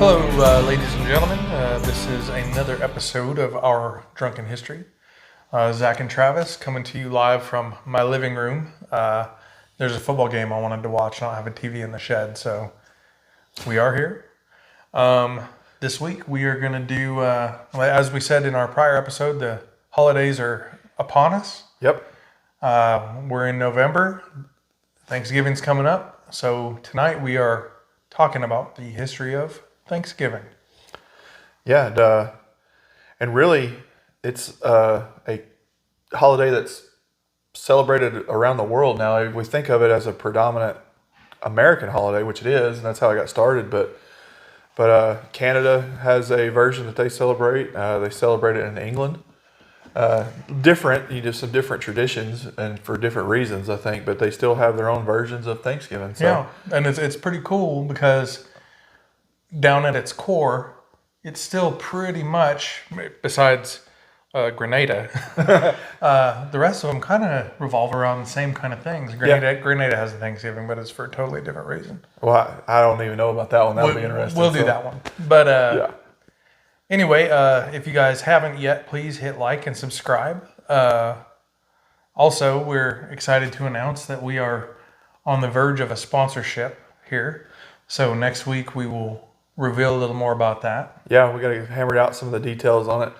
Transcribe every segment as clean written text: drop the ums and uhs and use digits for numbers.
Hello, ladies and gentlemen. This is another episode of our Drunken History. Zach and Travis coming to you live from my living room. There's a football game I wanted to watch. I don't have a TV in the shed, so we are here. This week we are going to do, as we said in our prior episode, the holidays are upon us. Yep. We're in November. Thanksgiving's coming up. So tonight we are talking about the history of Thanksgiving. Yeah, and really, it's a holiday that's celebrated around the world now. We think of it as a predominant American holiday, which it is, and that's how I got started. But Canada has a version that they celebrate. They celebrate it in England. Different, some different traditions and for different reasons, I think. But they still have their own versions of Thanksgiving. So. Yeah, and it's pretty cool because down at its core, it's still pretty much, besides Grenada, the rest of them kind of revolve around the same kind of things. Grenada has a Thanksgiving, but it's for a totally different reason. Well, I don't even know about that one. That'll be interesting. We'll do that one. But anyway, if you guys haven't yet, please hit like and subscribe. Also, we're excited to announce that we are on the verge of a sponsorship here. So next week we will reveal a little more about that. Yeah, we got to hammer out some of the details on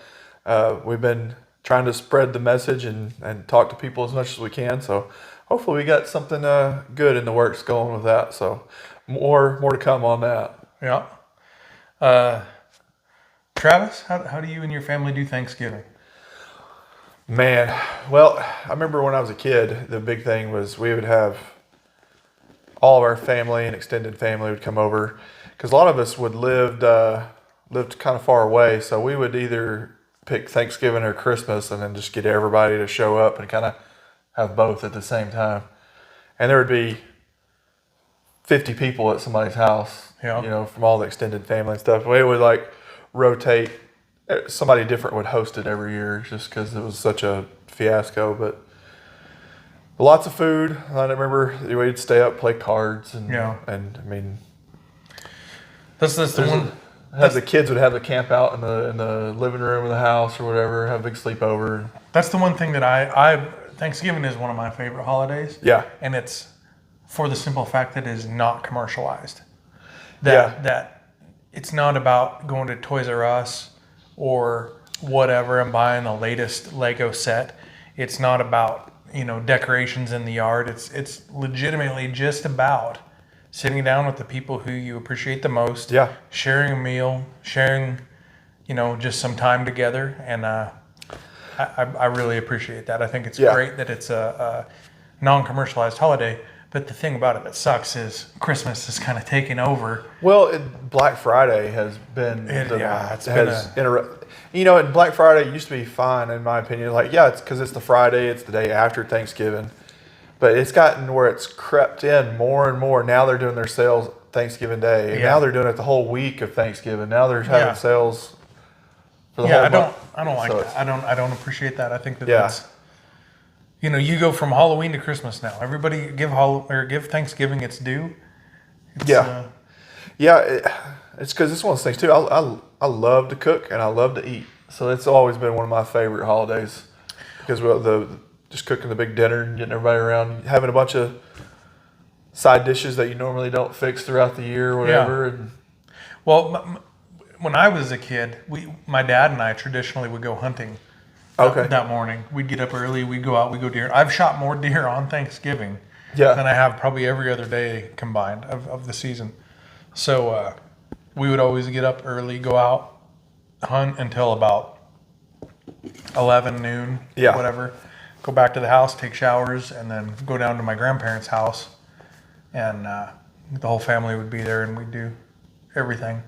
it. We've been trying to spread the message and talk to people as much as we can. So hopefully we got something good in the works going with that. So more to come on that. Yeah. Travis, how do you and your family do Thanksgiving? Man, well, I remember when I was a kid, the big thing was we would have all of our family and extended family would come over. Because a lot of us lived kind of far away, so we would either pick Thanksgiving or Christmas and then just get everybody to show up and kind of have both at the same time. And there would be 50 people at somebody's house, from all the extended family and stuff. We would rotate. Somebody different would host it every year just because it was such a fiasco. But lots of food. I remember we'd stay up, play cards, and I mean. That's the one. The kids would have the camp out in the living room of the house or whatever, have a big sleepover. That's the one thing that Thanksgiving is one of my favorite holidays. Yeah. And it's for the simple fact that it is not commercialized. That it's not about going to Toys R Us or whatever and buying the latest Lego set. It's not about, decorations in the yard. It's legitimately just about sitting down with the people who you appreciate the most, sharing a meal, sharing, just some time together. And I really appreciate that. I think it's great that it's a non-commercialized holiday. But the thing about it that sucks is Christmas is kind of taking over. Well, Black Friday has been... And Black Friday used to be fine, in my opinion. It's because it's the Friday, it's the day after Thanksgiving. But it's gotten where it's crept in more and more. Now they're doing their sales Thanksgiving Day. And now they're doing it the whole week of Thanksgiving. Now they're having sales for the whole month. I don't like that. I don't appreciate that. I think that's you go from Halloween to Christmas now. Everybody give Thanksgiving its due. It's because it's one of those things too. I love to cook and I love to eat. So it's always been one of my favorite holidays because just cooking the big dinner and getting everybody around, having a bunch of side dishes that you normally don't fix throughout the year or whatever. Yeah. Well, when I was a kid, my dad and I traditionally would go hunting that morning. We'd get up early, we'd go out, we'd go deer. I've shot more deer on Thanksgiving than I have probably every other day combined of the season. So we would always get up early, go out, hunt until about 11, noon, whatever. Go back to the house, take showers, and then go down to my grandparents' house. And the whole family would be there, and we'd do everything.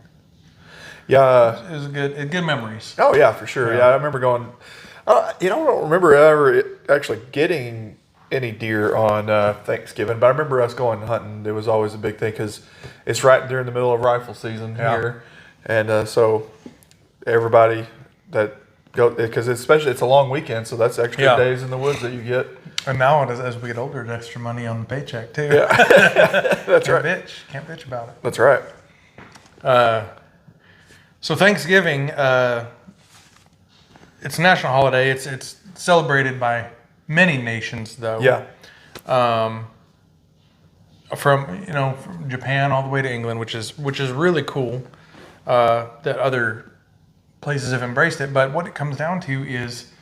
Yeah. It was good memories. Oh, yeah, for sure. Yeah, I remember going... I don't remember ever actually getting any deer on Thanksgiving, but I remember us going hunting. It was always a big thing because it's right during the middle of rifle season here. And so everybody that... Because especially it's a long weekend, so that's extra days in the woods that you get. And now, as we get older, it's extra money on the paycheck too. Yeah, that's right. Can't bitch about it. That's right. So Thanksgiving, it's a national holiday. It's celebrated by many nations, though. Yeah. From Japan all the way to England, which is really cool. That other places have embraced it, but what it comes down to is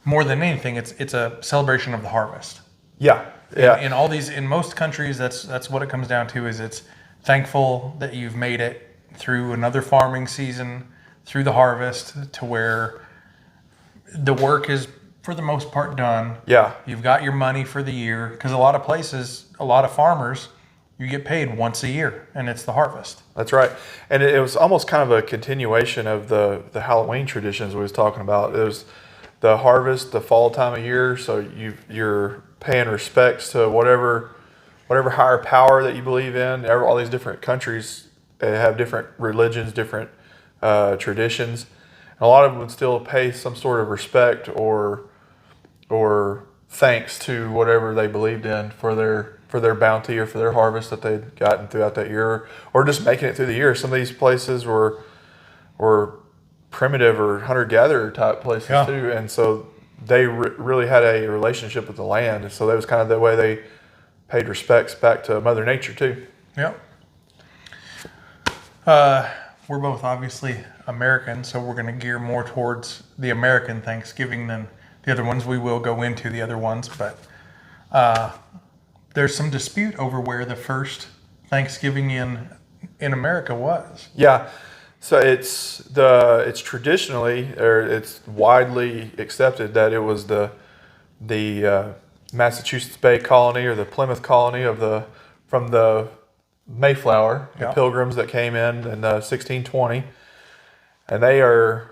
more than anything, it's a celebration of the harvest. Yeah. Yeah. In most countries, that's what it comes down to. Is it's thankful that you've made it through another farming season, through the harvest, to where the work is for the most part done. Yeah. You've got your money for the year, because a lot of places, a lot of farmers, you get paid once a year, and it's the harvest. That's right. And it was almost kind of a continuation of the Halloween traditions we was talking about. It was the harvest, the fall time of year, so you're paying respects to whatever higher power that you believe in. All these different countries have different religions, different traditions. And a lot of them would still pay some sort of respect or thanks to whatever they believed in for their bounty or for their harvest that they'd gotten throughout that year, or just making it through the year. Some of these places were primitive or hunter-gatherer type places too, and so they really had a relationship with the land, and so that was kind of the way they paid respects back to Mother Nature too. Yep. We're both obviously American, so we're going to gear more towards the American Thanksgiving than the other ones. We will go into the other ones, but there's some dispute over where the first Thanksgiving in America was. Yeah. So it's traditionally, or it's widely accepted that it was the Massachusetts Bay Colony or the Plymouth Colony from the Mayflower, the Pilgrims that came in 1620, and they're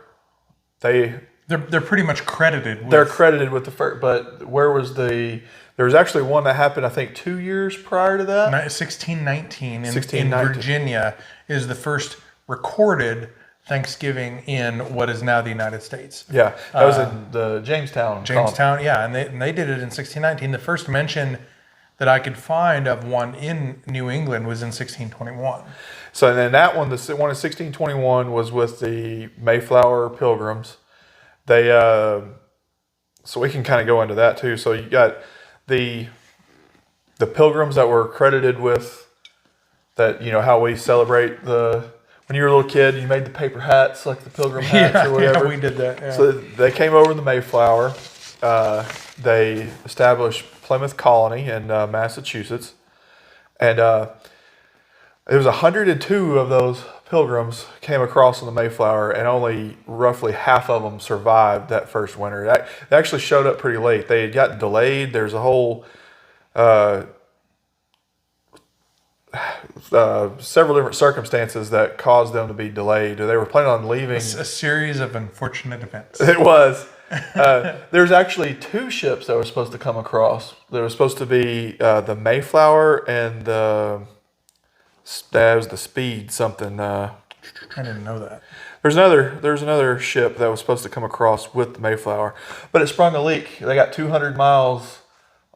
pretty much credited. They're credited with the first, but where was there was actually one that happened, I think, 2 years prior to that. 1619 in Virginia is the first recorded Thanksgiving in what is now the United States. Yeah, that was in the Jamestown. Yeah, and they did it in 1619. The first mention that I could find of one in New England was in 1621. So then that one, the one in 1621, was with the Mayflower Pilgrims. They so we can kind of go into that too. So you got the Pilgrims that were credited with that. You know how we celebrate when you were a little kid, you made the paper hats like the Pilgrim hats or whatever. Yeah, we did that. Yeah. So they came over in the Mayflower. They established Plymouth Colony in Massachusetts, and it was 102 of those Pilgrims came across on the Mayflower, and only roughly half of them survived that first winter. They actually showed up pretty late. They had gotten delayed. There's a whole several different circumstances that caused them to be delayed. They were planning on leaving. A series of unfortunate events. It was. There's actually two ships that were supposed to come across. There was supposed to be the Mayflower and that was the Speed something. I didn't know that. There's another ship that was supposed to come across with the Mayflower, but it sprung a leak. They got 200 miles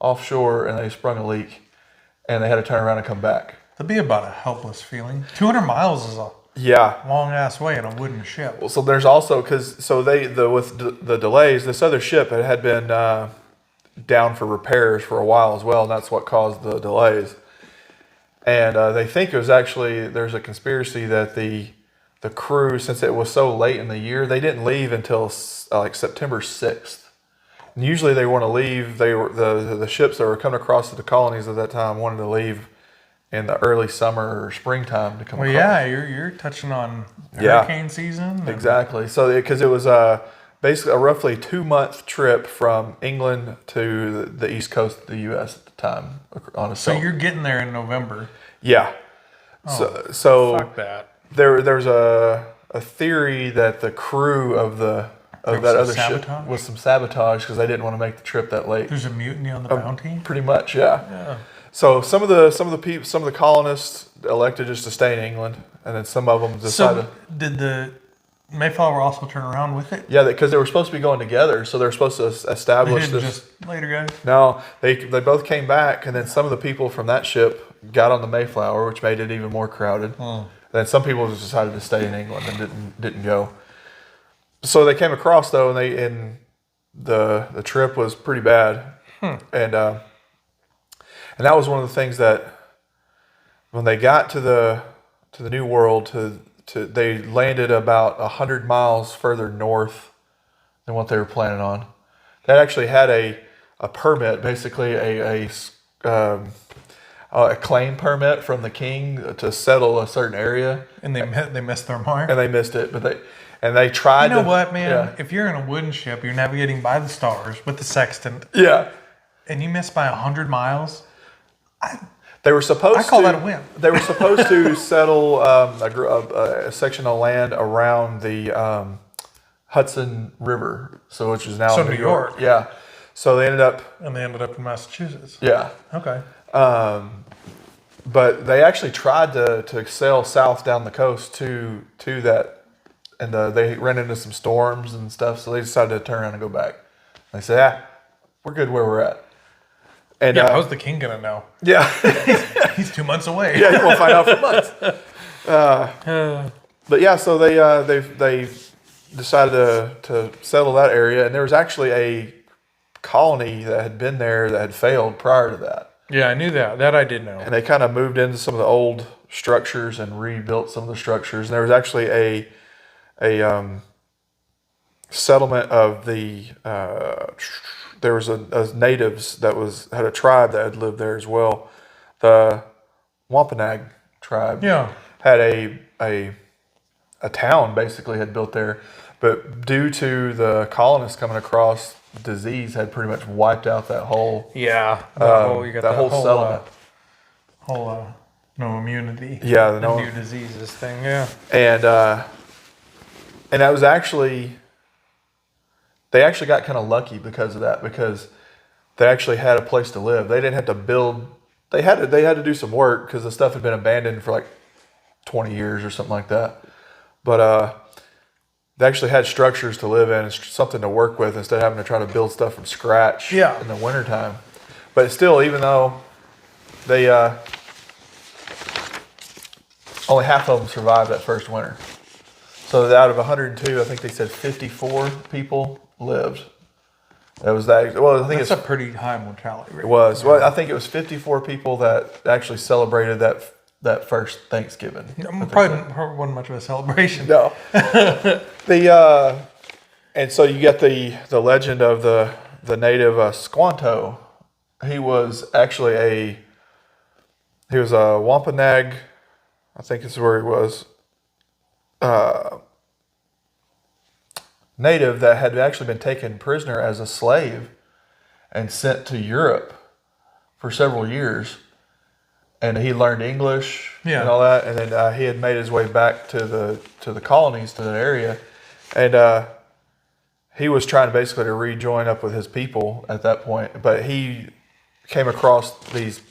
offshore and they sprung a leak, and they had to turn around and come back. That'd be about a helpless feeling. 200 miles is a long ass way in a wooden ship. Well, so there's also with the delays, this other ship had been down for repairs for a while as well, and that's what caused the delays. And they think it was actually, there's a conspiracy that the crew, since it was so late in the year, they didn't leave until like September 6th. And usually they want to leave. They were the ships that were coming across to the colonies at that time wanted to leave in the early summer or springtime to come across. Yeah, you're touching on hurricane season. Exactly. So because it was basically a roughly 2-month trip from England to the east coast of the U.S. at the time. So you're getting there in November. Yeah. Oh, so fuck that. There's a theory that the crew of that other ship was some sabotage because they didn't want to make the trip that late. There's a mutiny on the Bounty. Pretty much, yeah. So some of the colonists elected just to stay in England, and then some of them decided. So did the Mayflower also turn around with it? Yeah, because they were supposed to be going together, so they're supposed to establish this. Just later, guys. No, they both came back, and then some of the people from that ship got on the Mayflower, which made it even more crowded. Then some people just decided to stay in England and didn't go. So they came across though, and the trip was pretty bad, and that was one of the things that when they got to the New World, they landed about 100 miles further north than what they were planning on. They actually had a permit, basically a claim permit from the king to settle a certain area, And they missed their mark. and they missed it. But they tried. You know what, man? If you're in a wooden ship, you're navigating by the stars with the sextant, Yeah. and you miss by 100 miles, They were supposed. I call that a win. They were supposed to settle a section of land around the Hudson River, which is now So New York. Yeah. So they ended up. and they ended up in Massachusetts. Yeah. Okay. But they actually tried to sail south down the coast to that, and they ran into some storms and stuff. So they decided to turn around and go back. They said, we're good where we're at. And Yeah, how's the king gonna know? yeah, He's 2 months away. yeah, you won't find out for months. But yeah, so they decided to settle that area, and there was actually a colony that had been there that had failed prior to that. Yeah, I knew that. That I did know. And they kind of moved into some of the old structures and rebuilt some of the structures. And there was actually a settlement of the there was a natives that had a tribe that had lived there as well. The Wampanoag tribe had a town basically had built there, but due to the colonists coming across, disease had pretty much wiped out that whole You got that whole settlement. No immunity. Yeah, the new diseases thing. Yeah. And that was they actually got kind of lucky because of that, because they actually had a place to live. They didn't have to build. They had to do some work because the stuff had been abandoned for like 20 years or something like that. But they actually had structures to live in and something to work with instead of having to try to build stuff from scratch in the wintertime. But still, even though they only half of them survived that first winter. So out of 102, I think they said 54 people lived. That was that. Well, I think That's a pretty high mortality rate. It was. Well, I think it was 54 people that actually celebrated that first Thanksgiving. Probably wasn't much of a celebration. No. And so you get the legend of the native Squanto. He was actually a Wampanoag. I think this is where he was. Native that had actually been taken prisoner as a slave and sent to Europe for several years, and he learned English and all that, and then he had made his way back to the colonies, to the area, and he was trying basically to rejoin up with his people at that point, but he came across these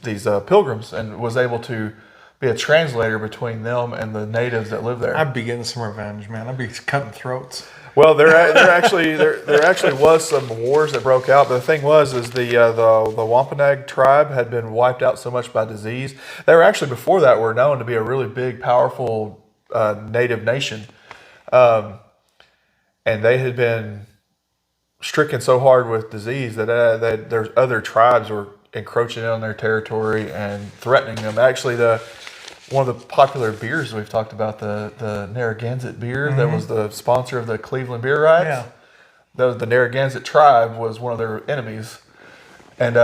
pilgrims and was able to be a translator between them and the natives that live there. I'd be getting some revenge, man. I'd be cutting throats. Well, there actually was some wars that broke out, but the thing was the Wampanoag tribe had been wiped out so much by disease. They were actually before that were known to be a really big, powerful native nation, and they had been stricken so hard with disease that there's other tribes were encroaching on their territory and threatening them. Actually, one of the popular beers we've talked about, the Narragansett beer, that was the sponsor of the Cleveland beer riots. Yeah. The Narragansett tribe was one of their enemies, and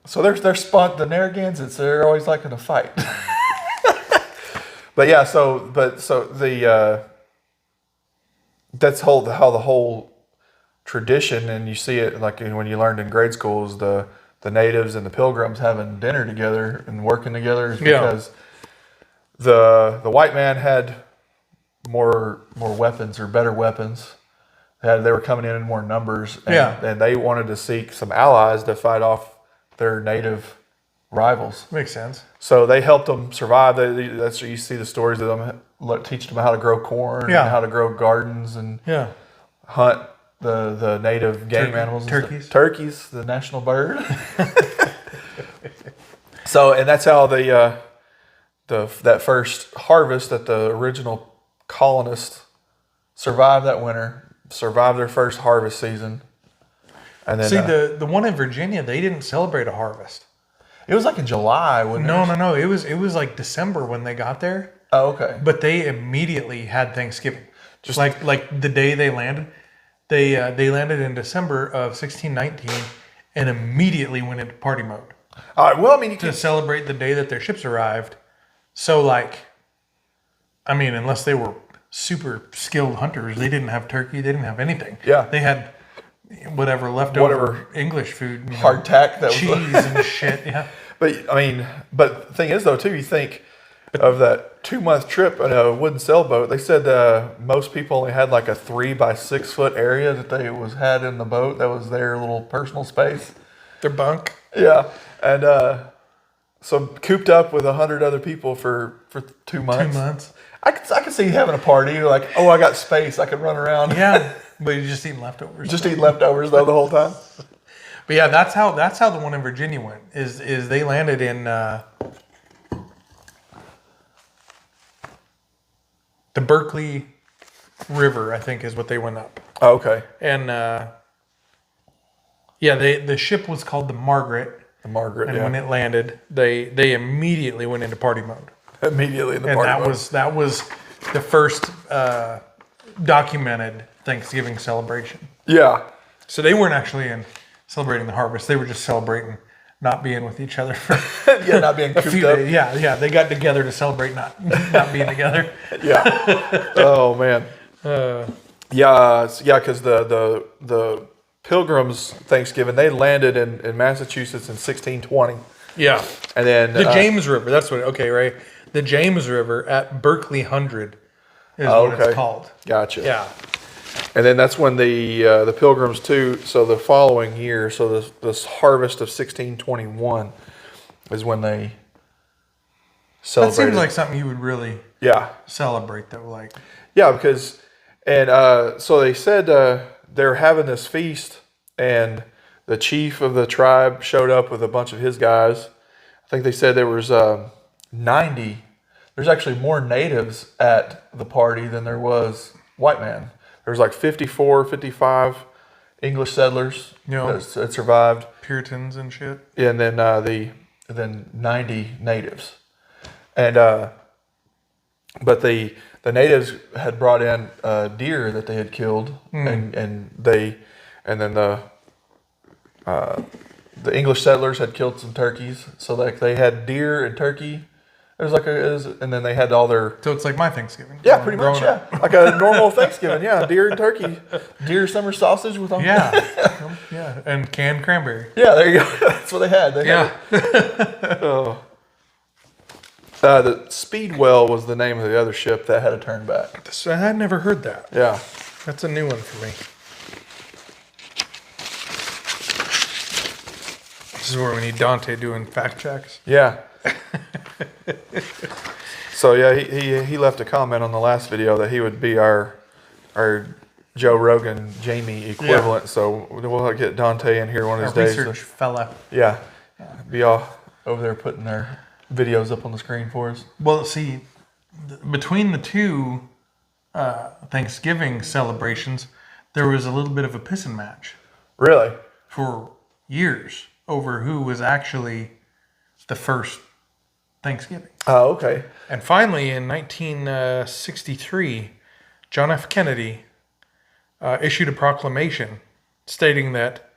so the Narragansetts, they're always liking to fight. But yeah, that's how the whole tradition, and you see it like when you learned in grade school, is the natives and the pilgrims having dinner together and working together is because the white man had more weapons or better weapons. They were coming in more numbers, and they wanted to seek some allies to fight off their native rivals. Makes sense. So they helped them survive. That's what you see the stories of them teaching them how to grow corn and how to grow gardens and hunt the native game animals. Turkeys. Turkeys, the national bird. So, and that's how that first harvest that the original colonists survived that winter, survived their first harvest season. And then, See, the one in Virginia, they didn't celebrate a harvest. it was like in July, wasn't it? No. It was like December when they got there. Oh, okay. But they immediately had Thanksgiving. Just like the day they landed, they landed in December of 1619 and immediately went into party mode All right. Well, I mean, to celebrate the day that their ships arrived. So unless they were super skilled hunters, they didn't have turkey, they didn't have anything. Yeah. They had whatever leftover English food, hardtack that cheese was and shit. Yeah. But the thing is though too, you think of that 2-month trip in a wooden sailboat. They said most people only had like a 3 by 6 foot area that they had in the boat. That was their little personal space. Their bunk. Yeah, and so cooped up with 100 other people for 2 months. 2 months. I could see having a party like, oh, I got space, I could run around. Yeah, but you're just eating leftovers. Just eat leftovers though the whole time. But yeah, that's how the one in Virginia went. Is they landed in the Berkeley River, I think, is what they went up. Oh, okay. And the ship was called the Margaret. The Margaret. And when it landed, they immediately went into party mode. Immediately in the party mode. And that was the first documented Thanksgiving celebration. Yeah. So they weren't actually celebrating the harvest. They were just celebrating not being with each other for not being a cooped few up. days. Yeah. They got together to celebrate not being together. Yeah. Oh man. Because the Pilgrims Thanksgiving, they landed in Massachusetts in 1620. Yeah. And then The James River. That's what. Okay, right. The James River at Berkeley 100 is what it's called. Gotcha. Yeah. And then that's when the Pilgrims too. So the following year, so this harvest of 1621 is when they celebrated. That seems like something you would really celebrate, though. Like, yeah, because so they said they were having this feast, and the chief of the tribe showed up with a bunch of his guys. I think they said there was 90. There's actually more natives at the party than there was white man. There was like 54, 55 English settlers that survived. Puritans and shit. And then then 90 natives. And but the natives had brought in deer that they had killed, and then the English settlers had killed some turkeys. So like they had deer and turkey. And then they had all their. So it's like my Thanksgiving. Yeah, pretty much. Yeah, like a normal Thanksgiving. Yeah, deer and turkey, deer summer sausage with them. Yeah, yeah, and canned cranberry. Yeah, there you go. That's what they had. The Speedwell was the name of the other ship that had to turn back. I had never heard that. Yeah, that's a new one for me. This is where we need Dante doing fact checks. Yeah. So yeah, he left a comment on the last video that he would be our Joe Rogan Jamie equivalent. Yeah. So we'll get Dante in here one of these days. Research fella. Yeah, be all over there putting their videos up on the screen for us. Well, see, between the two Thanksgiving celebrations, there was a little bit of a pissing match. Really? For years over who was actually the first Thanksgiving. Oh, okay. And finally, in 1963, John F. Kennedy issued a proclamation stating that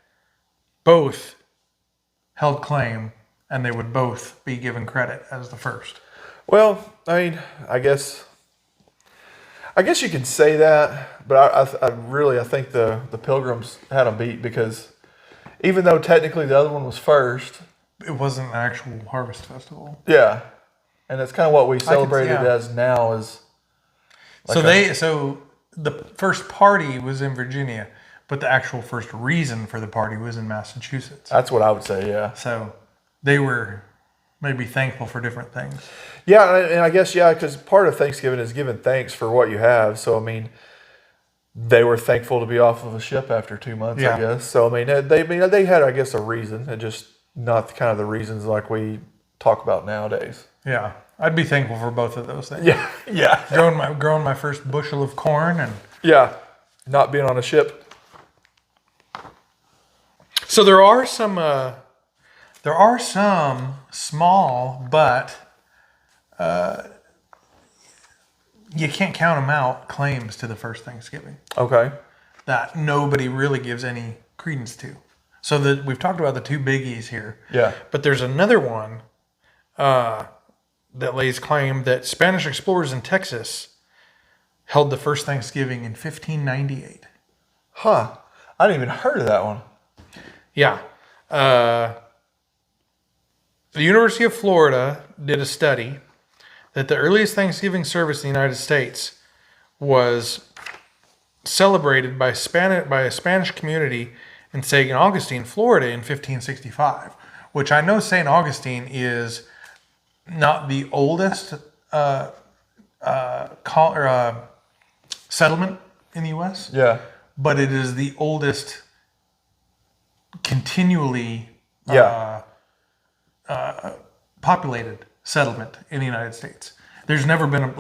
both held claim and they would both be given credit as the first. Well, I mean, I guess you could say that, but I think the Pilgrims had them beat, because even though technically the other one was first, it wasn't an actual harvest festival. Yeah, and that's kind of what we celebrated as now. Is like so the first party was in Virginia, but the actual first reason for the party was in Massachusetts. That's what I would say. Yeah. So they were maybe thankful for different things. Yeah, and I guess because part of Thanksgiving is giving thanks for what you have. So I mean, they were thankful to be off of a ship after 2 months. I guess. So I mean, they had, I guess, a reason, and just not kind of the reasons like we talk about nowadays. Yeah. I'd be thankful for both of those things. Yeah, yeah. Growing my first bushel of corn and Yeah, not being on a ship. so there are some small, but you can't count them out claims to the first Thanksgiving Okay. that nobody really gives any credence to. So that we've talked about the two biggies here. Yeah. But there's another one that lays claim that Spanish explorers in Texas held the first Thanksgiving in 1598. Huh. I didn't even heard of that one. Yeah. The University of Florida did a study that the earliest Thanksgiving service in the United States was celebrated by a Spanish community in St. Augustine, Florida in 1565, which I know St. Augustine is not the oldest settlement in the U.S., Yeah. but it is the oldest continually populated settlement in the United States. There's never been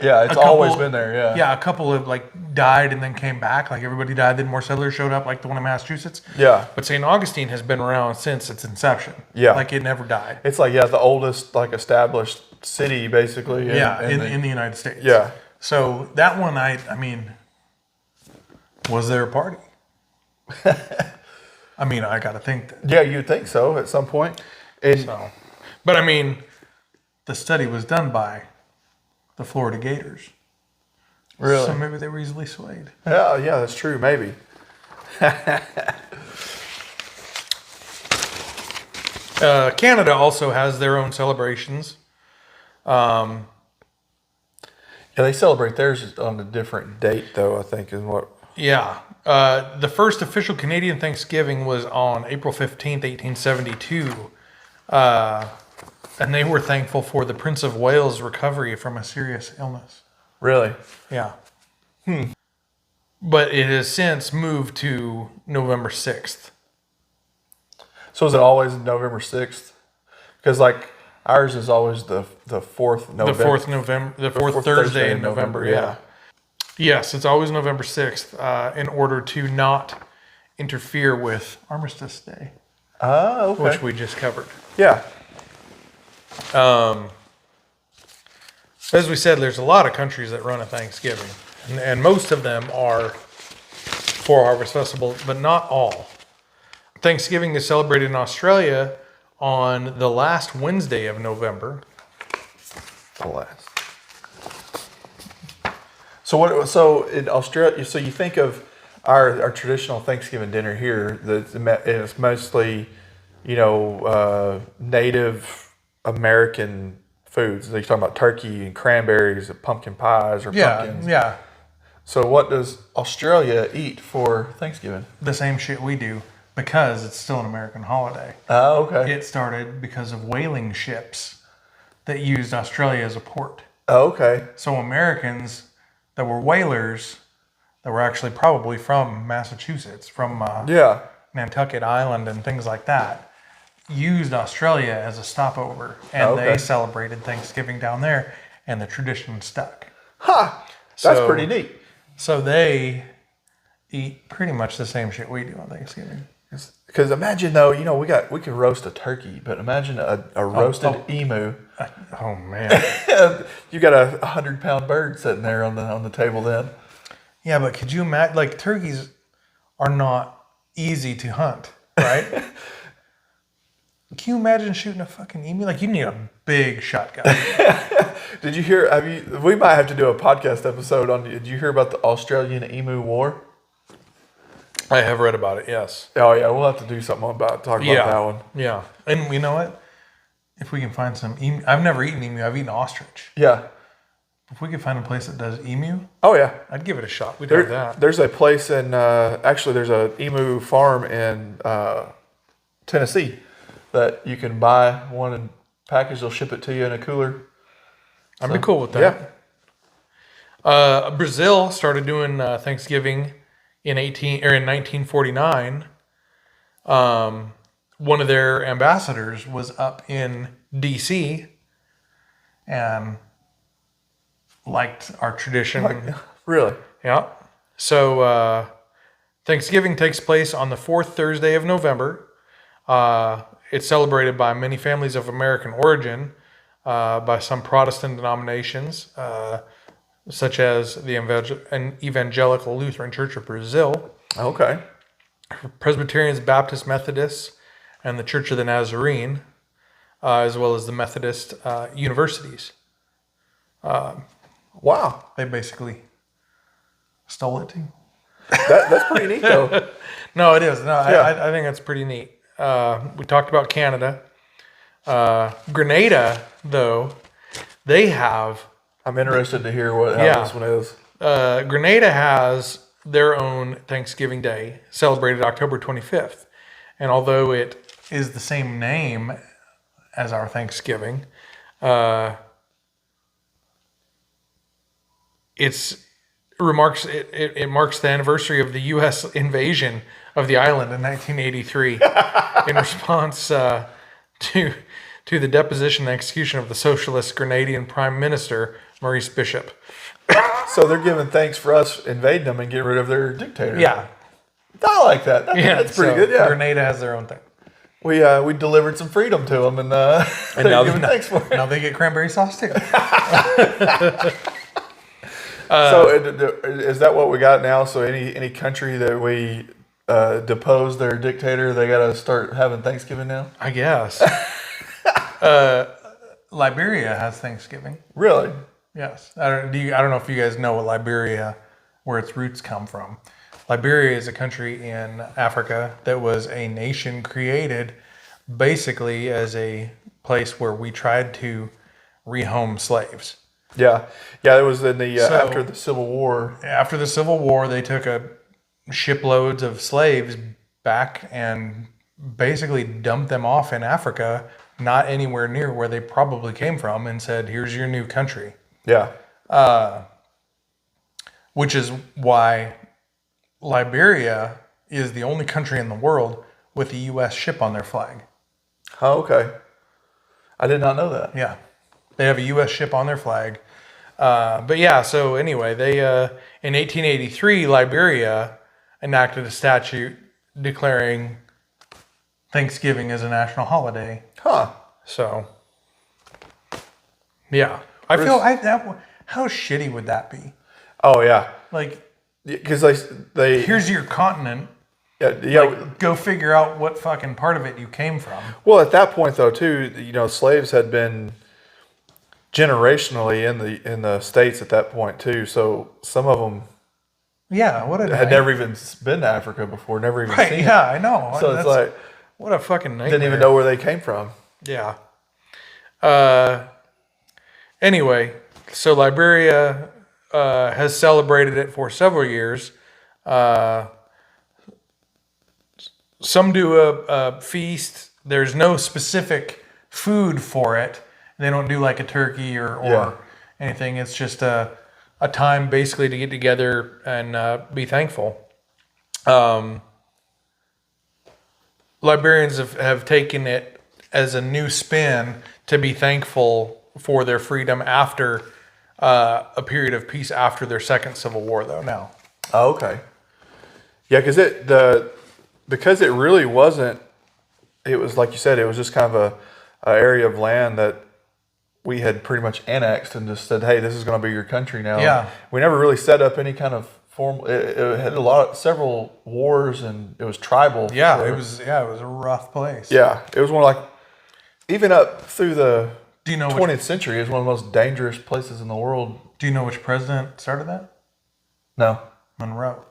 Yeah, it's always been there, yeah. Yeah, a couple of died and then came back. Like everybody died, then more settlers showed up, like the one in Massachusetts. Yeah. But St. Augustine has been around since its inception. Yeah. Like it never died. It's the oldest established city basically. In the United States. Yeah. So that one, I mean, was there a party? I mean, I got to think that. Yeah, you'd think so at some point. And But I mean, the study was done by the Florida Gators. Really? So maybe they were easily swayed. yeah, that's true, maybe. Canada also has their own celebrations. Yeah, they celebrate theirs on a different date though, I think is what. Yeah. The first official Canadian Thanksgiving was on April 15th, 1872. And they were thankful for the Prince of Wales' recovery from a serious illness. Really? Yeah. But it has since moved to November 6th. So is it always November 6th? Because ours is always the 4th November. The fourth Thursday in November, yeah. Yes, it's always November 6th in order to not interfere with Armistice Day. Oh, okay. Which we just covered. Yeah. As we said, there's a lot of countries that run a Thanksgiving, and most of them are for Harvest Festival, but not all. Thanksgiving is celebrated in Australia on the last Wednesday of November. The last. So in Australia, so you think of our traditional Thanksgiving dinner here, it's mostly, Native American foods. You're talking about turkey and cranberries, and pumpkin pies or pumpkins. Yeah. So what does Australia eat for Thanksgiving? The same shit we do, because it's still an American holiday. Oh, okay. It started because of whaling ships that used Australia as a port. Oh, okay. So Americans that were whalers, that were actually probably from Massachusetts, from Nantucket Island and things like that, used Australia as a stopover, and they celebrated Thanksgiving down there, and the tradition stuck. That's pretty neat. So they eat pretty much the same shit we do on Thanksgiving. Because imagine though, we could roast a turkey, but imagine a roasted emu. Oh man! You got a 100-pound bird sitting there on the table then. Yeah, but could you imagine? Turkeys are not easy to hunt, right? Can you imagine shooting a fucking emu? You need a big shotgun. Did you hear? We might have to do a podcast episode on. Did you hear about the Australian emu war? I have read about it. Yes. Oh yeah, we'll have to do something about that one. Yeah, and you know what? If we can find some emu, I've never eaten emu. I've eaten ostrich. Yeah. If we could find a place that does emu, oh yeah, I'd give it a shot. We'd have that. There's a place in actually there's a emu farm in Tennessee that you can buy one in package. They'll ship it to you in a cooler. I'd be cool with that. Yeah. Brazil started doing Thanksgiving in 1949. one of their ambassadors was up in D.C. and liked our tradition. Really? Yeah. So Thanksgiving takes place on the fourth Thursday of November. It's celebrated by many families of American origin, by some Protestant denominations, such as the Evangelical Lutheran Church of Brazil, Okay. Presbyterians, Baptist, Methodists, and the Church of the Nazarene, as well as the Methodist universities. Wow. They basically stole it too. That's pretty neat, though. No, it is. No, Yeah. I think it's pretty neat. We talked about Canada. Grenada, though, they have... I'm interested to hear how this one is. Grenada has their own Thanksgiving Day, celebrated October 25th. And although it is the same name as our Thanksgiving, it marks the anniversary of the U.S. invasion of the island in 1983 in response to the deposition and execution of the socialist Grenadian Prime Minister Maurice Bishop. So they're giving thanks for us invading them and getting rid of their dictator. Yeah. I like that. That's pretty good. Yeah. Grenada has their own thing. We delivered some freedom to them, and they're giving thanks for it. Now they get cranberry sauce too. So is that what we got now? So any country that we depose their dictator, they got to start having Thanksgiving now? I guess. Liberia has Thanksgiving. Really? Yes. I don't know if you guys know what Liberia, where its roots come from. Liberia is a country in Africa that was a nation created basically as a place where we tried to rehome slaves. Yeah. Yeah, it was in the after the Civil War. After the Civil War, they took shiploads of slaves back and basically dumped them off in Africa, not anywhere near where they probably came from, and said, here's your new country. Yeah. Which is why Liberia is the only country in the world with a U.S. ship on their flag. Oh, okay. I did not know that. Yeah. They have a U.S. ship on their flag. But yeah, so anyway, they in 1883, Liberia enacted a statute declaring Thanksgiving as a national holiday. Huh. So, yeah. How shitty would that be? Oh, yeah. Like, because they here's your continent. Yeah. Like, go figure out what fucking part of it you came from. Well, at that point, though, too, slaves had been generationally in the States at that point, too. So some of them had never even been to Africa before, never even seen it. I know. So it's like... What a fucking nightmare. Didn't even know where they came from. Yeah. Anyway, so Liberia has celebrated it for several years. Some do a feast. There's no specific food for it. They don't do like a turkey or anything. It's just a time basically to get together and be thankful. Liberians have taken it as a new spin to be thankful for their freedom after a period of peace after their second civil war, though, now. Oh, okay. Yeah, because it really wasn't, it was like you said, it was just kind of a area of land that we had pretty much annexed and just said, hey, this is going to be your country now. Yeah. We never really set up any kind of formal, it had several wars, and it was tribal. Yeah, it was a rough place. Yeah, it was one of even up through the 20th century, century, it was one of the most dangerous places in the world. Do you know which president started that? No. Monroe.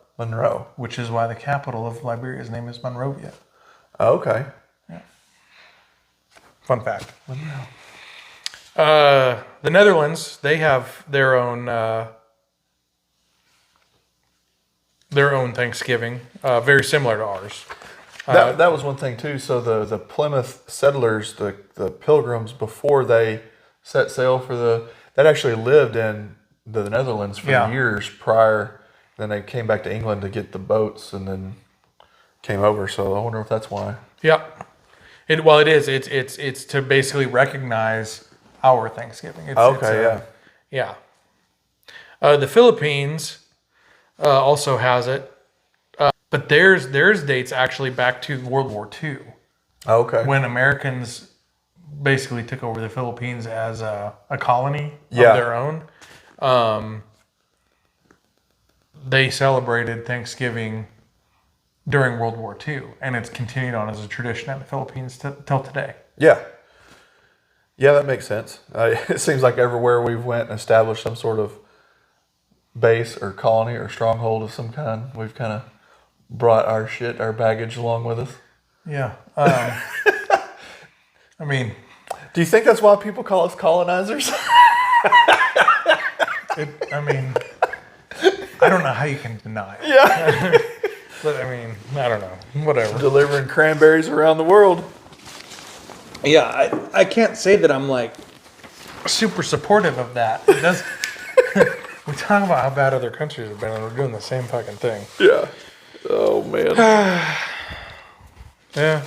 Which is why the capital of Liberia's name is Monrovia. Oh, okay. Yeah. Fun fact. Monroe. The Netherlands, they have their own Thanksgiving, very similar to ours. That was one thing too. So the Plymouth settlers, the Pilgrims, before they set sail that actually lived in the Netherlands for years prior. Then they came back to England to get the boats, and then came over. So I wonder if that's why. Yep. It is. It's to basically recognize our Thanksgiving. Yeah. The Philippines also has it, but theirs dates actually back to World War II. Okay. When Americans basically took over the Philippines as a colony of Yeah. their own. They celebrated Thanksgiving during World War II, and it's continued on as a tradition in the Philippines till today. Yeah. Yeah, that makes sense. It seems like everywhere we've went and established some sort of base or colony or stronghold of some kind, we've kind of brought our baggage along with us. Yeah. I mean... Do you think that's why people call us colonizers? I don't know how you can deny it. Yeah. But I mean, I don't know. Whatever. Delivering cranberries around the world. Yeah, I can't say that I'm like super supportive of that. It does. We talk about how bad other countries have been, and we're doing the same fucking thing. Yeah. Oh man. Yeah.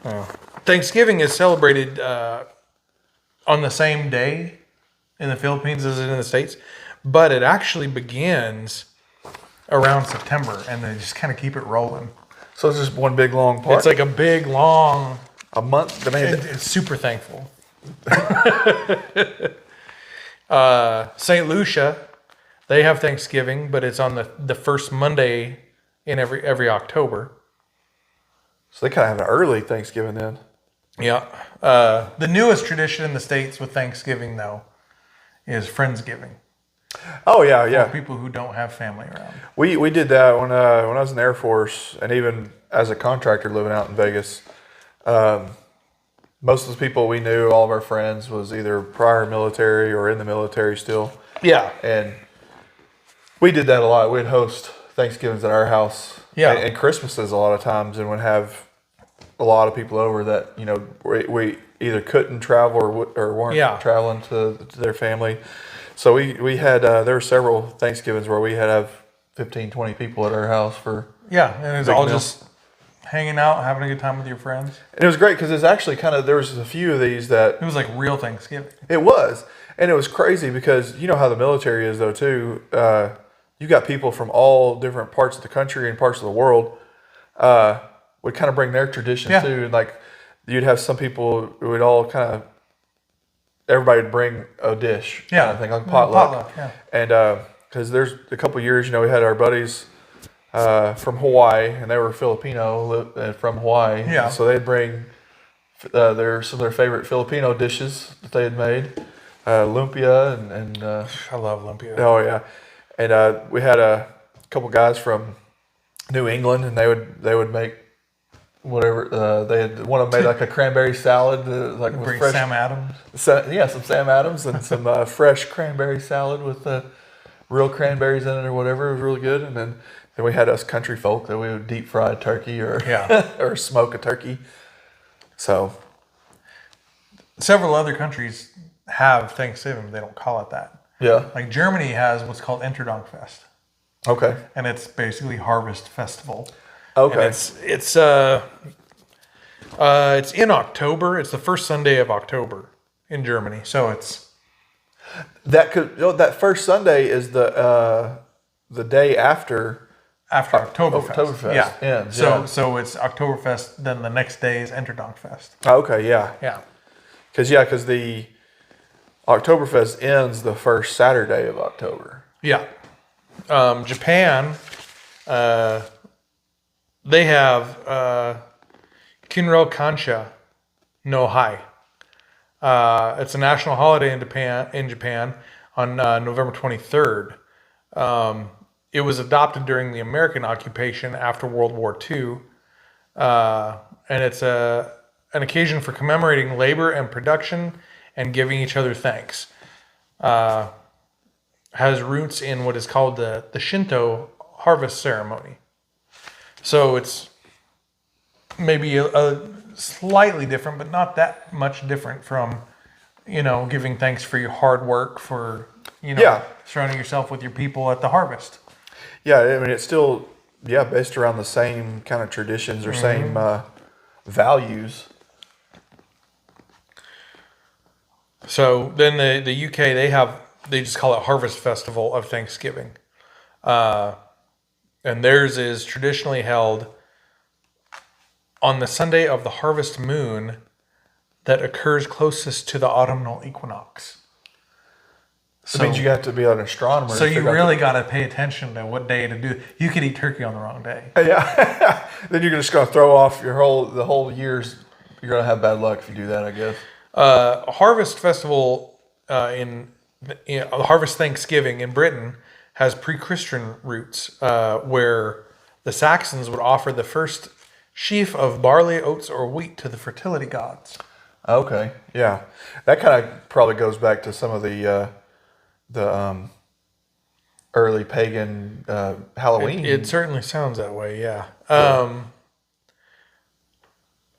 Oh. Thanksgiving is celebrated on the same day in the Philippines as in the States, but it actually begins around September, and they just kind of keep it rolling. So it's just one big long part? It's like a big long... A month? It's super thankful. St. Lucia, they have Thanksgiving, but it's on the first Monday in every October. So they kind of have an early Thanksgiving then. Yeah. The newest tradition in the States with Thanksgiving, though, is Friendsgiving. Oh, yeah, yeah. For people who don't have family around. We did that when I was in the Air Force, and even as a contractor living out in Vegas. Most of the people we knew, all of our friends, was either prior military or in the military still. Yeah. And we did that a lot. We'd host Thanksgivings at our house. Yeah. And Christmases a lot of times, and would have a lot of people over that, you know, we either couldn't travel or weren't traveling to their family. So we had, there were several Thanksgivings where we had to have 15, 20 people at our house for... Yeah, and it was all just hanging out, having a good time with your friends. And it was great because it's actually there was a few of these that... It was like real Thanksgiving. It was. And it was crazy because you know how the military is though too. You got people from all different parts of the country and parts of the world would kind of bring their traditions too. And like you'd have some people who would all kind of... Everybody would bring a dish kind of thing, like potluck. And because there's a couple of years, you know, we had our buddies... from Hawaii, and they were Filipino from Hawaii. Yeah. So they'd bring some of their favorite Filipino dishes that they had made, lumpia and I love lumpia. Oh yeah, and we had a couple guys from New England, and they would make whatever one of them made like a cranberry salad, like with fresh Sam Adams. Some Sam Adams and some fresh cranberry salad with real cranberries in it or whatever. It was really good, and then we had us country folk that we would deep fry a turkey or or smoke a turkey. So several other countries have Thanksgiving, but they don't call it that. Yeah. Like Germany has what's called Erntedankfest. Okay. And it's basically harvest festival. Okay. And it's in October. It's the first Sunday of October in Germany. So it's that first Sunday is the day after Oktoberfest. Oktoberfest ends. So it's Oktoberfest, then the next day is Erntedankfest. Okay, yeah. Yeah. Because the Oktoberfest ends the first Saturday of October. Yeah. Japan, they have Kinro Kansha no Hai. It's a national holiday in Japan on November 23rd. It was adopted during the American occupation after World War II, and it's an occasion for commemorating labor and production and giving each other thanks. Has roots in what is called the Shinto harvest ceremony. So it's maybe a slightly different, but not that much different from, giving thanks for your hard work, for, surrounding yourself with your people at the harvest. Yeah, I mean, it's still, based around the same kind of traditions or same values. So then the UK, they just call it Harvest Festival of Thanksgiving. And theirs is traditionally held on the Sunday of the harvest moon that occurs closest to the autumnal equinox. So it means you have to be an astronomer. So you really got to pay attention to what day to do. You could eat turkey on the wrong day. Yeah. Then you're just going to throw off the whole year's. You're going to have bad luck if you do that, I guess. Harvest Festival Harvest Thanksgiving in Britain has pre-Christian roots, where the Saxons would offer the first sheaf of barley, oats, or wheat to the fertility gods. Okay, yeah, that kind of probably goes back to some of the early pagan Halloween. It certainly sounds that way, yeah.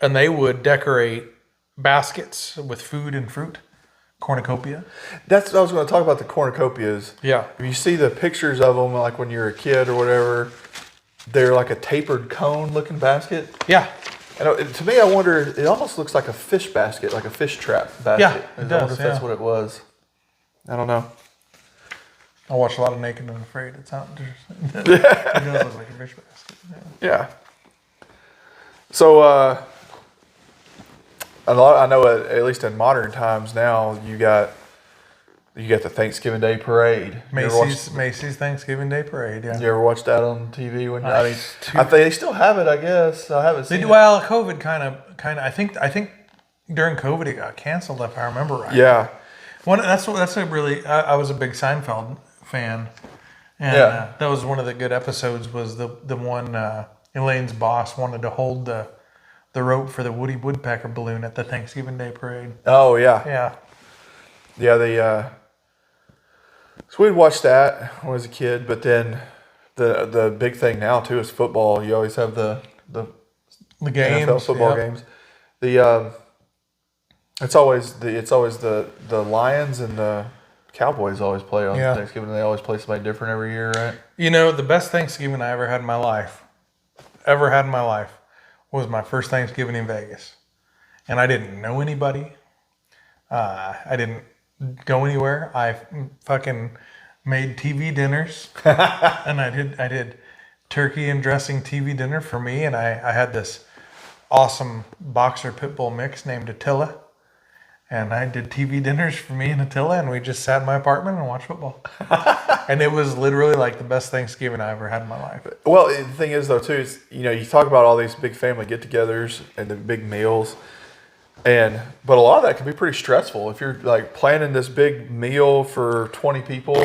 And they would decorate baskets with food and fruit, cornucopia. That's what I was going to talk about, the cornucopias. Yeah. If you see the pictures of them, like when you're a kid or whatever, they're like a tapered cone-looking basket. Yeah. And to me, I wonder, it almost looks like a fish basket, like a fish trap basket. Yeah, it does, I wonder if that's what it was. I don't know. I watch a lot of Naked and Afraid. It does look like a fish basket. Yeah. So, I know at least in modern times now, you got the Thanksgiving Day Parade. Macy's Thanksgiving Day Parade. Yeah. You ever watched that on TV? I think they still have it. I guess I haven't seen it. Well, COVID kind of. I think during COVID it got canceled, if I remember right. Yeah. That's a really. I was a big Seinfeld fan, and that was one of the good episodes. Was the one Elaine's boss wanted to hold the rope for the Woody Woodpecker balloon at the Thanksgiving Day Parade. Oh yeah. Yeah. Yeah. So we'd watch that when I was a kid, but then the big thing now too is football. You always have the games, NFL football games. It's always the Lions and the Cowboys always play on Thanksgiving. They always play somebody different every year, right? You know, the best Thanksgiving I ever had in my life, was my first Thanksgiving in Vegas, and I didn't know anybody. I didn't go anywhere. I fucking made TV dinners, and I did turkey and dressing TV dinner for me, and I had this awesome boxer pit bull mix named Attila, and I did TV dinners for me and Attila, and we just sat in my apartment and watched football. And it was literally like the best Thanksgiving I ever had in my life. Well, the thing is though too is, you talk about all these big family get-togethers and the big meals, but a lot of that can be pretty stressful if you're like planning this big meal for 20 people,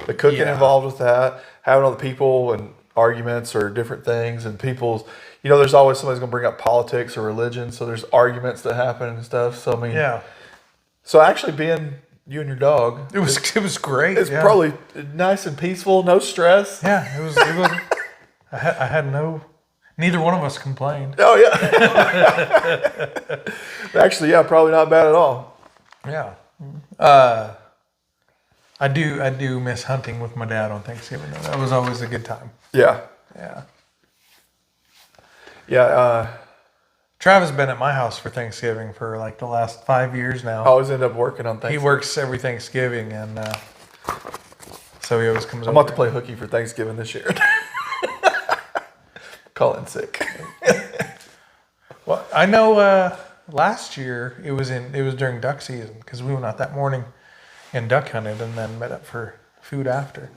the cooking involved with that, having all the people and arguments or different things, and people's, there's always somebody's going to bring up politics or religion, so there's arguments that happen and stuff. So I mean, so actually being you and your dog, it was great. It's probably nice and peaceful, no stress. Yeah, it was. I had neither one of us complained. Oh yeah. Actually, probably not bad at all. Yeah. I do miss hunting with my dad on Thanksgiving. That was always a good time. Yeah. Travis has been at my house for Thanksgiving for like the last 5 years now. I always end up working on Thanksgiving. He works every Thanksgiving, and so he always comes over. I'm about to play hooky for Thanksgiving this year. Calling sick. Well, I know last year it was during duck season, because we went out that morning and duck hunted, and then met up for food after.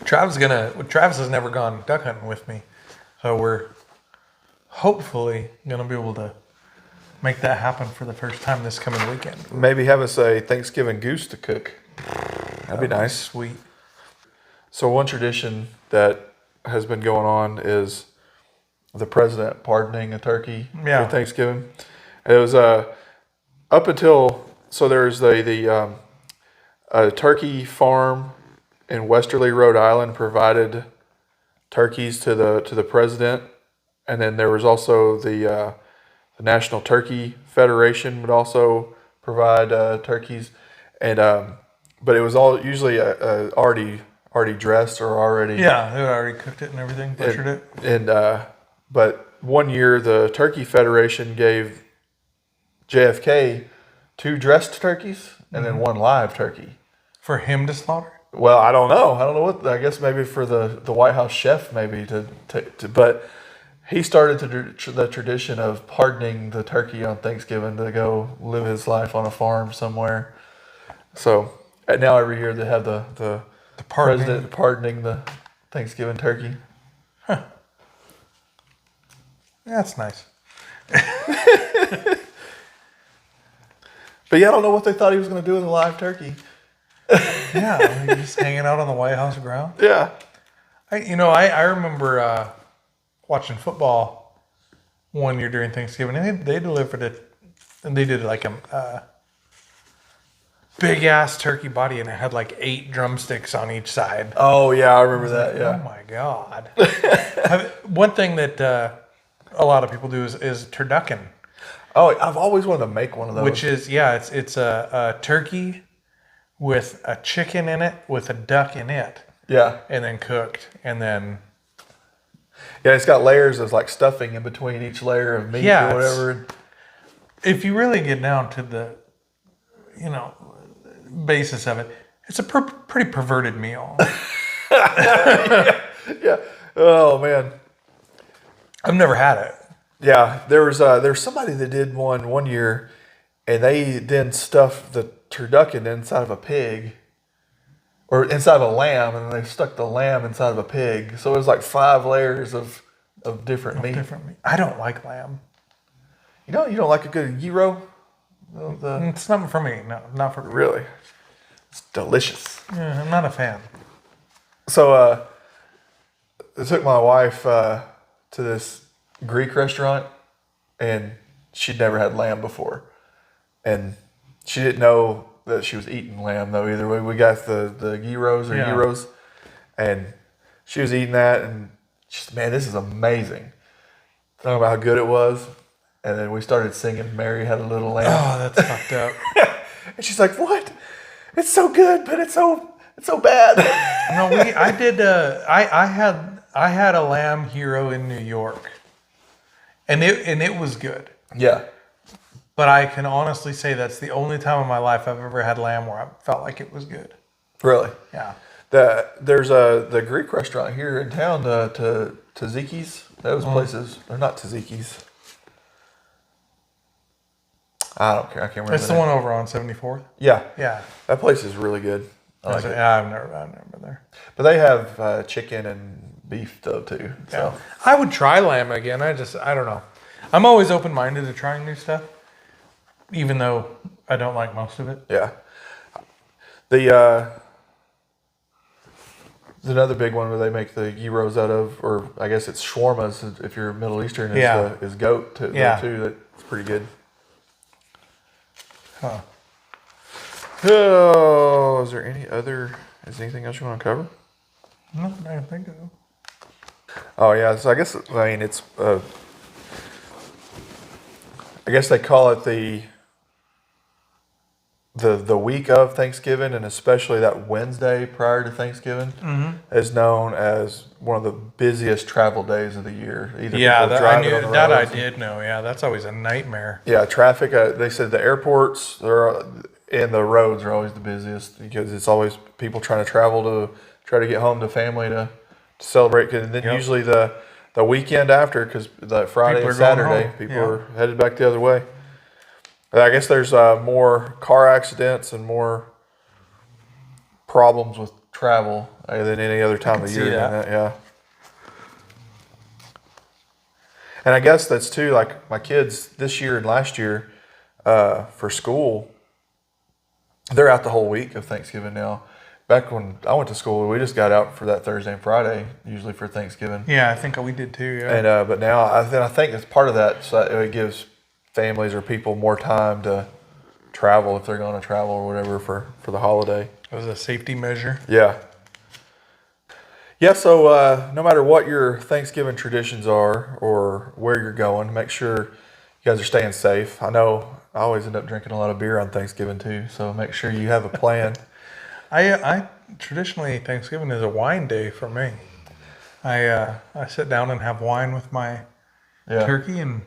Travis has never gone duck hunting with me, so we're hopefully gonna be able to make that happen for the first time this coming weekend. Maybe have us a Thanksgiving goose to cook. That'd be nice. Sweet. So one tradition that has been going on is the president pardoning a turkey for Thanksgiving. It was up until, so there's a turkey farm in Westerly, Rhode Island provided turkeys to the president, and then there was also the National Turkey Federation would also provide turkeys, and but it was all usually already dressed or already they already cooked it and everything, butchered it. And but one year the Turkey Federation gave JFK 2 dressed turkeys and then 1 live turkey. For him to slaughter? Well, I don't know. What. I guess maybe for the White House chef, maybe to but he started the tradition of pardoning the turkey on Thanksgiving to go live his life on a farm somewhere. So now every year they have the president pardoning the Thanksgiving turkey. Huh. Yeah, that's nice. But yeah, I don't know what they thought he was going to do with a live turkey. Yeah, just hanging out on the White House ground. Yeah. I remember watching football one year during Thanksgiving, and they delivered it, and they did like a big ass turkey body, and it had like 8 drumsticks on each side. Oh yeah, I remember that. Like, yeah. Oh my God. One thing that a lot of people do is turducken. Oh, I've always wanted to make one of those. Which is it's a turkey with a chicken in it with a duck in it. Yeah. And then cooked, and then. Yeah, it's got layers of like stuffing in between each layer of meat or whatever. If you really get down to the, basis of it, it's a pretty perverted meal. Yeah. Oh man. I've never had it. Yeah, there was somebody that did one year, and they then stuffed the turducken inside of a pig, or inside of a lamb, and they stuck the lamb inside of a pig. So it was like 5 layers of different meat. I don't like lamb. You don't like a good gyro? It's not for me. No, not for me. Really. It's delicious. Yeah, I'm not a fan. So I took my wife to this Greek restaurant, and she'd never had lamb before, and she didn't know that she was eating lamb though either. We got the gyros, and she was eating that, and she said, "Man, this is amazing." Talking about how good it was, and then we started singing "Mary Had a Little Lamb." Oh, that's fucked up. And she's like, "What? It's so good, but it's so bad." No, I did. I had a lamb hero in New York. And it was good. Yeah. But I can honestly say that's the only time in my life I've ever had lamb where I felt like it was good. Really? Yeah. There's the Greek restaurant here in town, Tzatziki's. Those places. They're not Tzatziki's. I don't care. I can't remember. It's the one over on 74th? Yeah. Yeah. That place is really good. I like it. Yeah, I've never been there. But they have chicken and beef though too. So yeah. I would try lamb again. I don't know. I'm always open-minded to trying new stuff, even though I don't like most of it. Yeah. There's another big one where they make the gyros out of, or I guess it's shawarmas if you're Middle Eastern. Is goat too. That's pretty good. Huh. Oh, is there anything else you want to cover? No, I don't think so. Oh yeah, so I guess it's I guess they call it the week of Thanksgiving, and especially that Wednesday prior to Thanksgiving is known as one of the busiest travel days of the year. I did know. Yeah, that's always a nightmare. Yeah, traffic. They said the airports and the roads are always the busiest because it's always people trying to travel to try to get home to family to celebrate. And then usually the weekend after, because the Friday and Saturday, people are headed back the other way. I guess there's more car accidents and more problems with travel than any other time of year. Yeah. And I guess that's too, like my kids this year and last year for school, they're out the whole week of Thanksgiving now. Back when I went to school, we just got out for that Thursday and Friday, usually for Thanksgiving. Yeah, I think we did too. Yeah. And but now I think it's part of that. So it gives families or people more time to travel if they're going to travel or whatever for the holiday. It was a safety measure. Yeah. Yeah. So no matter what your Thanksgiving traditions are or where you're going, make sure you guys are staying safe. I know I always end up drinking a lot of beer on Thanksgiving too, so make sure you have a plan. I traditionally Thanksgiving is a wine day for me. I sit down and have wine with my turkey, and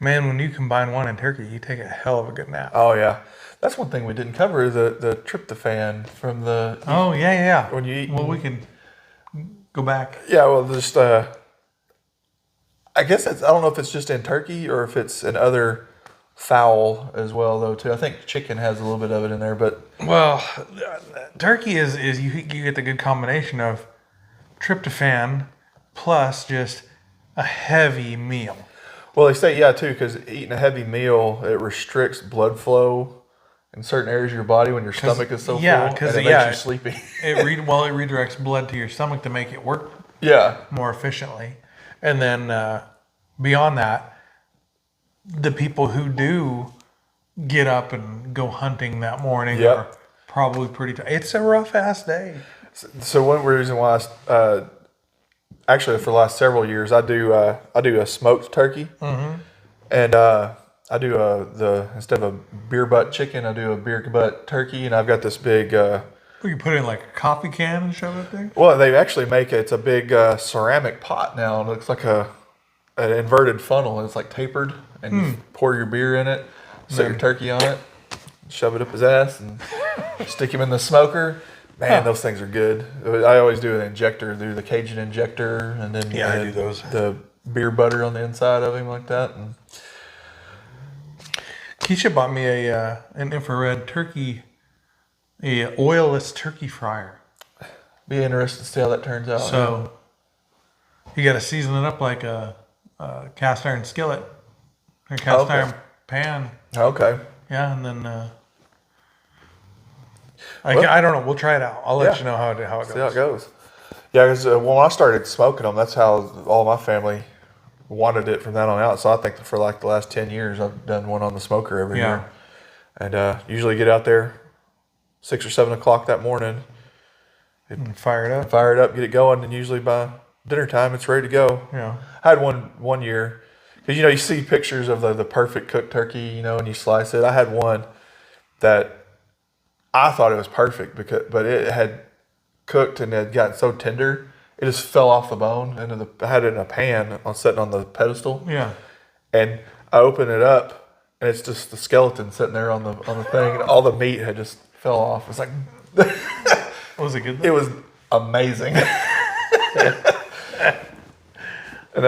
man, when you combine one and turkey, you take a hell of a good nap. Oh yeah, that's one thing we didn't cover, the tryptophan from the. Oh yeah. When you eat. Well, we can go back. Yeah, well, just I guess I don't know if it's just in turkey or if it's in other fowl as well, though. Too, I think chicken has a little bit of it in there, but well, turkey is you get the good combination of tryptophan plus just a heavy meal. Well, they say too, because eating a heavy meal, it restricts blood flow in certain areas of your body when your stomach is so full, and it makes you sleepy. It redirects blood to your stomach to make it work more efficiently. And then beyond that, the people who do get up and go hunting that morning are probably pretty tired. It's a rough ass day. So one reason why actually for the last several years I do a smoked turkey, and I do instead of a beer butt chicken, I do a beer butt turkey, and I've got this big. You put it in like a coffee can and shove it there? Well, they actually it's a big ceramic pot now, and it looks like an inverted funnel, and it's like tapered, and you pour your beer in it, set your turkey on it, shove it up his ass, and stick him in the smoker. Man, those things are good. I always do an injector, do the Cajun injector, and then I do those. The beer butter on the inside of him like that. And Keisha bought me an infrared turkey. A oilless turkey fryer. Be interested to see how that turns out. So you got to season it up like a cast iron skillet or cast iron pan. Okay. Yeah, and then I don't know. We'll try it out. I'll let you know how it goes. See how it goes. Yeah, because when I started smoking them, that's how all my family wanted it from that on out. So I think for like the last 10 years, I've done one on the smoker every year, and usually get out there 6 or 7 o'clock that morning. Fire it up, get it going, and usually by dinner time it's ready to go. Yeah. I had one year, because you see pictures of the perfect cooked turkey, and you slice it. I had one that I thought it was perfect but it had cooked and it had gotten so tender it just fell off the bone I had it in a pan sitting on the pedestal. Yeah. And I opened it up and it's just the skeleton sitting there on the thing, and all the meat had just fell off. It's like, was it good though? It was amazing. And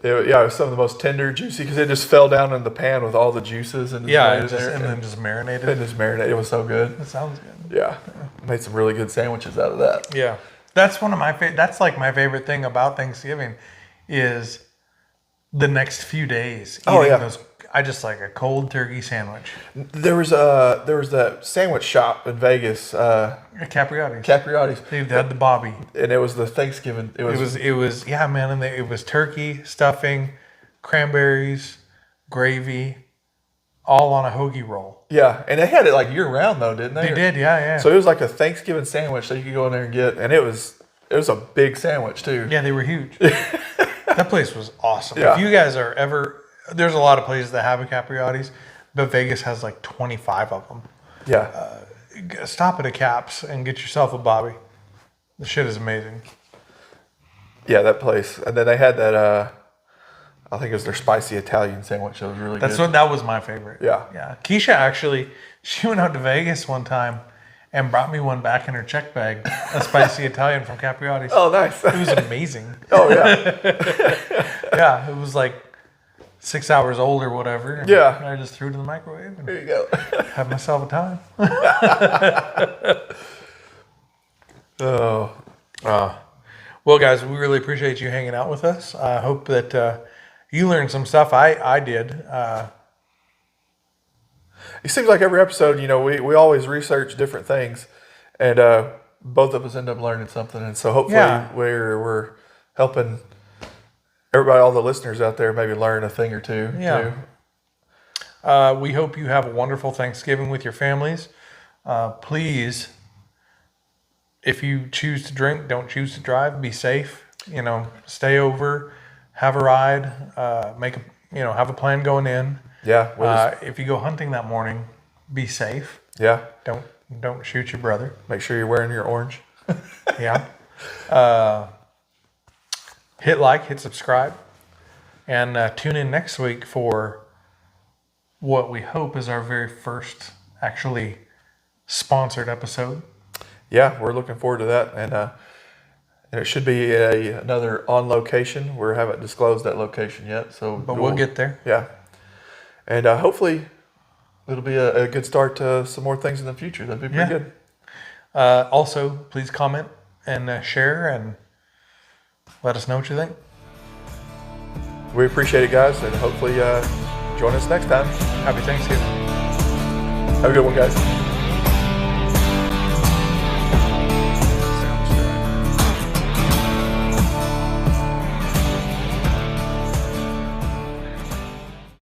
it was some of the most tender, juicy, because it just fell down in the pan with all the juices and then just marinated. It was so good. That sounds good. Yeah, made some really good sandwiches out of that. Yeah, that's one of my favorite. That's like my favorite thing about Thanksgiving, is the next few days. Those, I just like a cold turkey sandwich. There was that sandwich shop in Vegas. Capriotti's. They had the Bobby, and it was the Thanksgiving. It was man, and it was turkey, stuffing, cranberries, gravy, all on a hoagie roll. Yeah, and they had it like year round though, didn't they? They did, yeah. So it was like a Thanksgiving sandwich that you could go in there and get, and it was a big sandwich too. Yeah, they were huge. That place was awesome. Yeah. If you guys are ever, there's a lot of places that have a Capriotti's, but Vegas has like 25 of them. Yeah. Stop at a Caps and get yourself a Bobby. The shit is amazing. Yeah, that place. And then they had that, I think it was their spicy Italian sandwich. That was really good. That was my favorite. Yeah. Keisha actually, she went out to Vegas one time and brought me one back in her check bag, a spicy Italian from Capriotti's. Oh, nice. It was amazing. Oh, yeah. Yeah, it was like 6 hours old or whatever. Yeah. I just threw it in the microwave and there you go. had myself a time. Well, guys, we really appreciate you hanging out with us. I hope that you learned some stuff. I did. It seems like every episode, we always research different things, and both of us end up learning something. And so hopefully we're helping everybody, all the listeners out there, maybe learn a thing or two. Yeah. Too. We hope you have a wonderful Thanksgiving with your families. Please, if you choose to drink, don't choose to drive. Be safe. Stay over, have a ride, have a plan going in. Yeah. If you go hunting that morning, be safe. Yeah. Don't shoot your brother. Make sure you're wearing your orange. Yeah. Hit like, hit subscribe. And tune in next week for what we hope is our very first actually sponsored episode. Yeah, we're looking forward to that. And it should be another on location. We haven't disclosed that location yet. But we'll get there. Yeah. And hopefully it'll be a good start to some more things in the future. That'd be pretty good. Also, please comment and share and let us know what you think. We appreciate it, guys, and hopefully join us next time. Happy Thanksgiving. Have a good one, guys.